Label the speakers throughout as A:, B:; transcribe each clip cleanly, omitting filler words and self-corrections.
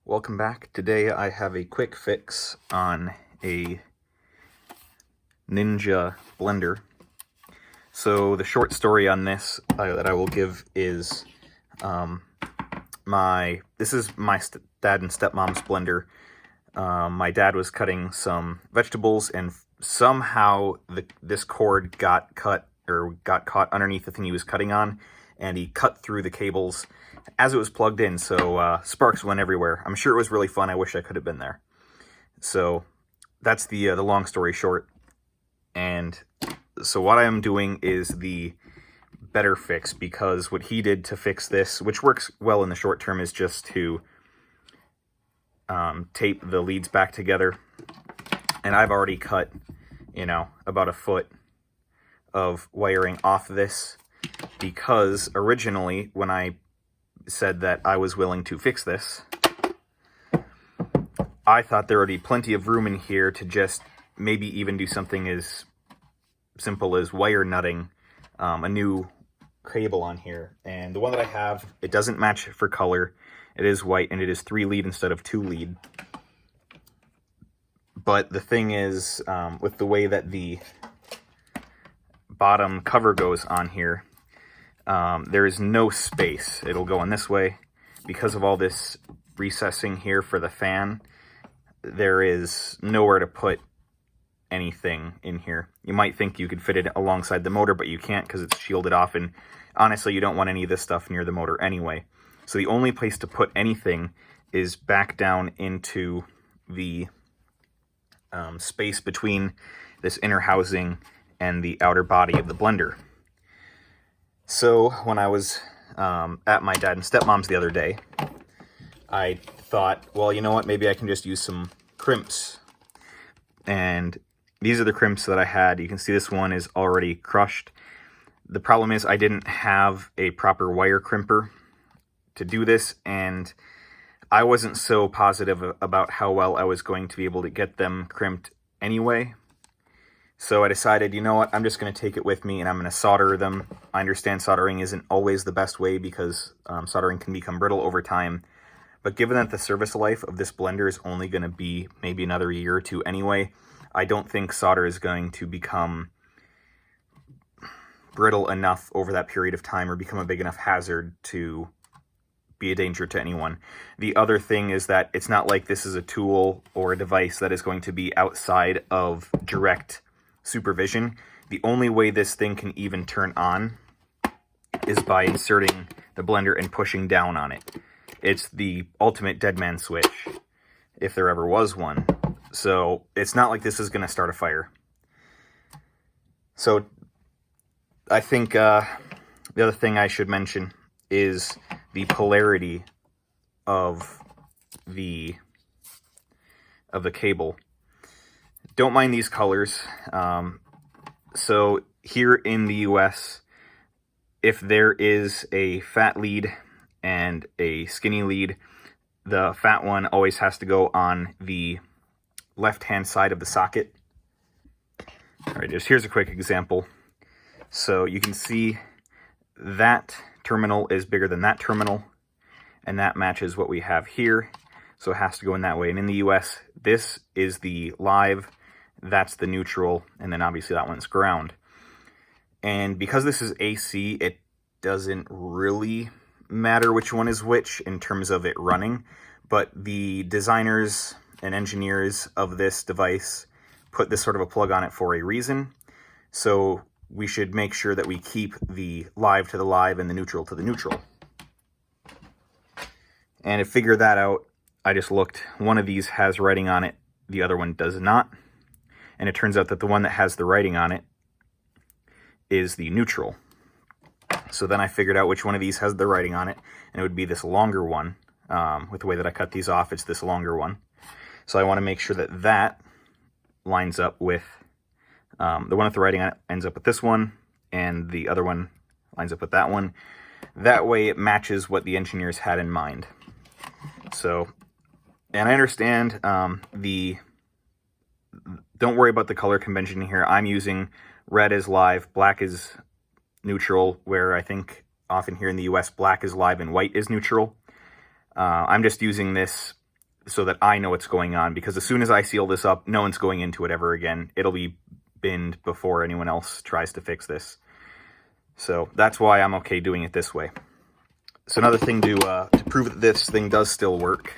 A: Welcome back. Today I have a quick fix on a Ninja blender. So the short story on this that I will give is this is my dad and stepmom's blender. My dad was cutting some vegetables and somehow this cord got cut or got caught underneath the thing he was cutting on, and he cut through the cables as it was plugged in, so sparks went everywhere. I'm sure it was really fun. I wish I could have been there. So that's the long story short. And so what I am doing is the better fix, because what he did to fix this, which works well in the short term, is just to tape the leads back together. And I've already cut, about a foot of wiring off this, because originally when I said that I was willing to fix this, I thought there would be plenty of room in here to just maybe even do something as simple as wire nutting a new cable on here. And the one that I have, it doesn't match for color. It is white and it is 3 lead instead of 2 lead. But the thing is, with the way that the bottom cover goes on here, there is no space. It'll go in this way. Because of all this recessing here for the fan, there is nowhere to put anything in here. You might think you could fit it alongside the motor, but you can't because it's shielded off, and honestly you don't want any of this stuff near the motor anyway. So the only place to put anything is back down into the space between this inner housing and the outer body of the blender. So when I was at my dad and stepmom's the other day, I thought, well, you know what, maybe I can just use some crimps. And these are the crimps that I had. You can see this one is already crushed. The problem is I didn't have a proper wire crimper to do this, and I wasn't so positive about how well I was going to be able to get them crimped anyway. So I decided, you know what, I'm just going to take it with me and I'm going to solder them. I understand soldering isn't always the best way because soldering can become brittle over time. But given that the service life of this blender is only going to be maybe another year or two anyway, I don't think solder is going to become brittle enough over that period of time or become a big enough hazard to be a danger to anyone. The other thing is that it's not like this is a tool or a device that is going to be outside of direct supervision. The only way this thing can even turn on is by inserting the blender and pushing down on it. It's the ultimate dead man switch, if there ever was one. So it's not like this is going to start a fire. So I think the other thing I should mention is the polarity of the cable. Don't mind these colors. So here in the US, if there is a fat lead and a skinny lead, the fat one always has to go on the left-hand side of the socket. All right, here's a quick example. So you can see that terminal is bigger than that terminal, and that matches what we have here. So it has to go in that way. And in the US, this is the live, that's the neutral, and then obviously that one's ground. And because this is AC, it doesn't really matter which one is which in terms of it running, but the designers and engineers of this device put this sort of a plug on it for a reason. So we should make sure that we keep the live to the live and the neutral to the neutral. And to figure that out, I just looked. One of these has writing on it, the other one does not. And it turns out that the one that has the writing on it is the neutral. So then I figured out which one of these has the writing on it, and it would be this longer one. With the way that I cut these off, it's this longer one. So I want to make sure that that lines up with the one with the writing on it ends up with this one, and the other one lines up with that one. That way it matches what the engineers had in mind. So, and I understand don't worry about the color convention here. I'm using red is live, black is neutral, where I think often here in the US, black is live and white is neutral. I'm just using this so that I know what's going on, because as soon as I seal this up, no one's going into it ever again. It'll be binned before anyone else tries to fix this. So that's why I'm okay doing it this way. So another thing to prove that this thing does still work,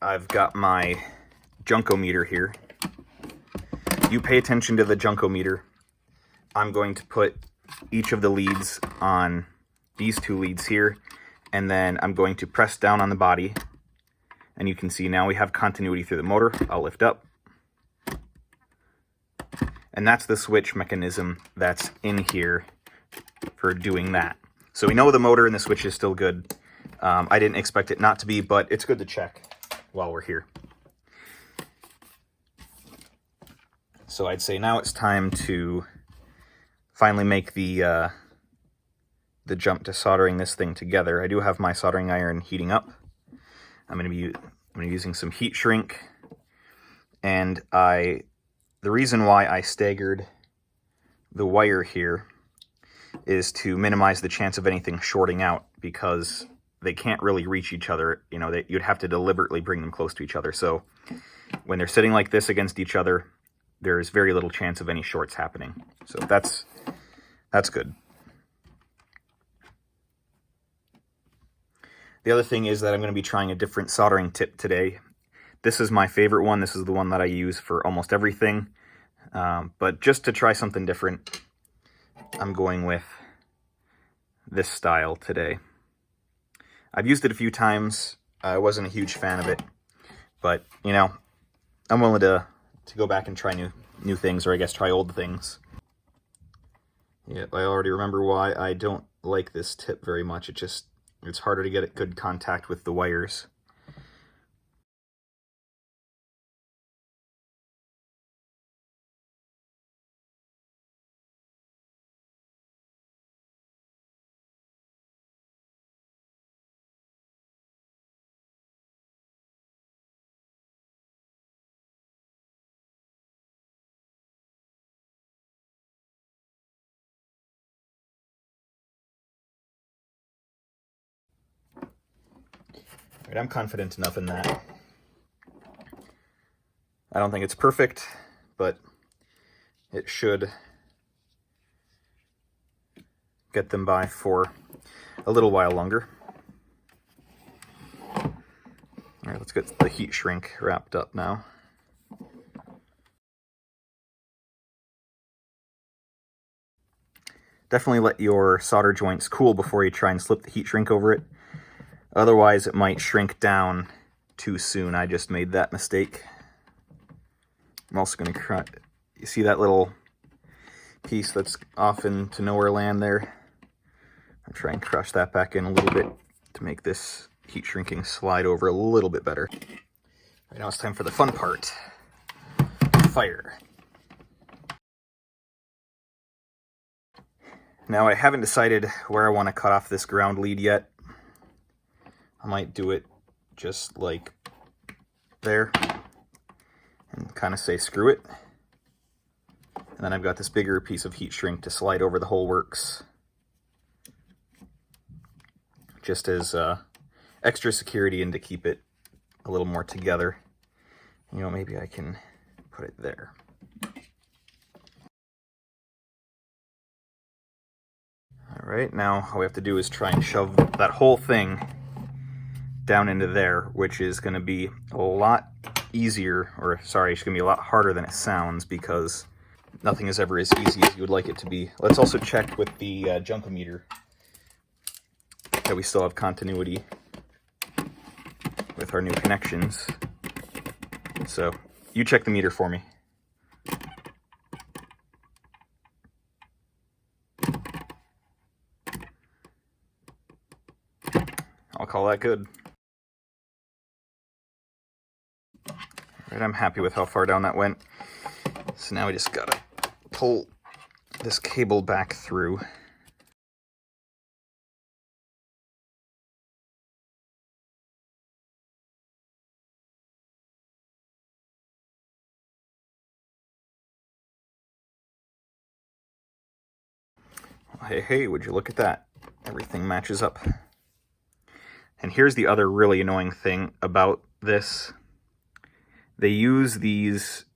A: I've got my junkometer here. You pay attention to the junkometer. I'm going to put each of the leads on these two leads here, and then I'm going to press down on the body, and you can see now we have continuity through the motor. I'll lift up, and that's the switch mechanism that's in here for doing that. So we know the motor and the switch is still good. I didn't expect it not to be, but it's good to check while we're here. So I'd say now it's time to finally make the jump to soldering this thing together. I do have my soldering iron heating up. I'm going to be using some heat shrink, and the reason why I staggered the wire here is to minimize the chance of anything shorting out, because they can't really reach each other. You know, you'd have to deliberately bring them close to each other. So when they're sitting like this against each other, there's very little chance of any shorts happening. So that's good. The other thing is that I'm going to be trying a different soldering tip today. This is my favorite one. This is the one that I use for almost everything. But just to try something different, I'm going with this style today. I've used it a few times. I wasn't a huge fan of it, but you know, I'm willing to go back and try new things, or I guess try old things. Yeah, I already remember why I don't like this tip very much. It's harder to get good contact with the wires. Right, I'm confident enough in that. I don't think it's perfect, but it should get them by for a little while longer. All right, let's get the heat shrink wrapped up now. Definitely let your solder joints cool before you try and slip the heat shrink over it. Otherwise, it might shrink down too soon. I just made that mistake. I'm also going to you see that little piece that's off into nowhere land there? I'll try and crush that back in a little bit to make this heat shrinking slide over a little bit better. Right, now it's time for the fun part. Fire. Now I haven't decided where I want to cut off this ground lead yet. I might do it just like there and kind of say screw it. And then I've got this bigger piece of heat shrink to slide over the whole works, just as extra security and to keep it a little more together. You know, maybe I can put it there. All right, now all we have to do is try and shove that whole thing down into there, which is going to be a lot easier, or sorry, it's going to be a lot harder than it sounds, because nothing is ever as easy as you would like it to be. Let's also check with the junkometer that we still have continuity with our new connections. So you check the meter for me. I'll call that good. Right, I'm happy with how far down that went. So now we just gotta pull this cable back through. Hey, would you look at that? Everything matches up. And here's the other really annoying thing about this. They use these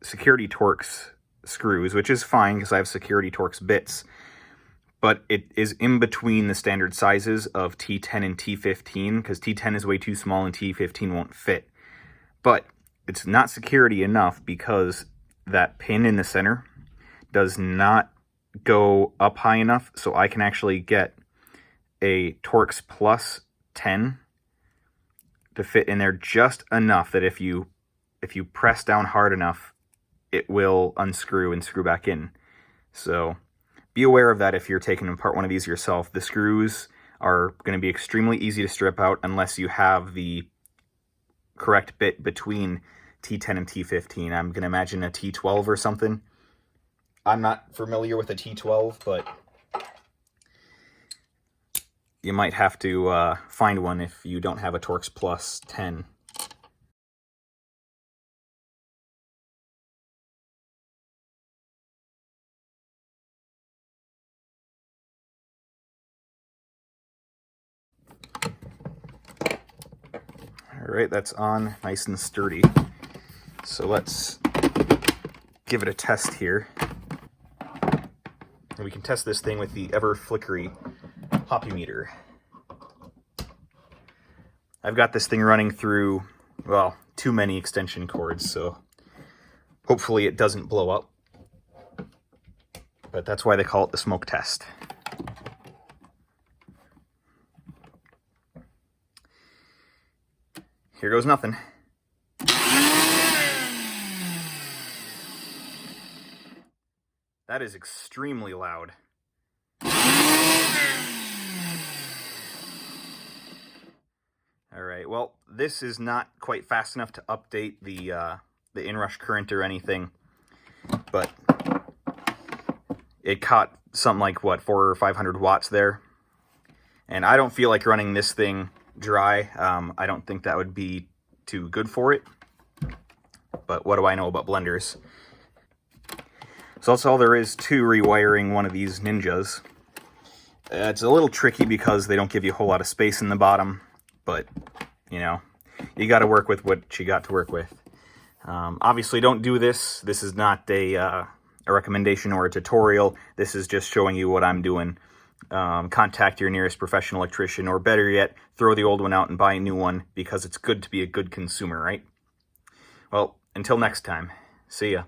A: Security Torx screws, which is fine because I have Security Torx bits, but it is in between the standard sizes of T10 and T15 because T10 is way too small and T15 won't fit. But it's not security enough because that pin in the center does not go up high enough, so I can actually get a Torx Plus 10 to fit in there just enough that if you press down hard enough, it will unscrew and screw back in. So be aware of that if you're taking apart one of these yourself. The screws are going to be extremely easy to strip out unless you have the correct bit between T10 and T15. I'm going to imagine a T12 or something. I'm not familiar with a T12, but you might have to find one if you don't have a Torx Plus 10. Alright, that's on nice and sturdy. So let's give it a test here. And we can test this thing with the ever flickery hoppy meter. I've got this thing running through, well, too many extension cords, so hopefully it doesn't blow up. But that's why they call it the smoke test. Here goes nothing. That is extremely loud. Alright, well, this is not quite fast enough to update the inrush current or anything, but it caught something like, what, 400 or 500 watts there. And I don't feel like running this thing dry. I don't think that would be too good for it. But what do I know about blenders? So that's all there is to rewiring one of these Ninjas. It's a little tricky because they don't give you a whole lot of space in the bottom, but, you know, you got to work with what you got to work with. Obviously, don't do this. This is not a recommendation or a tutorial. This is just showing you what I'm doing. Contact your nearest professional electrician, or better yet, throw the old one out and buy a new one, because it's good to be a good consumer, right? Well, until next time, see ya.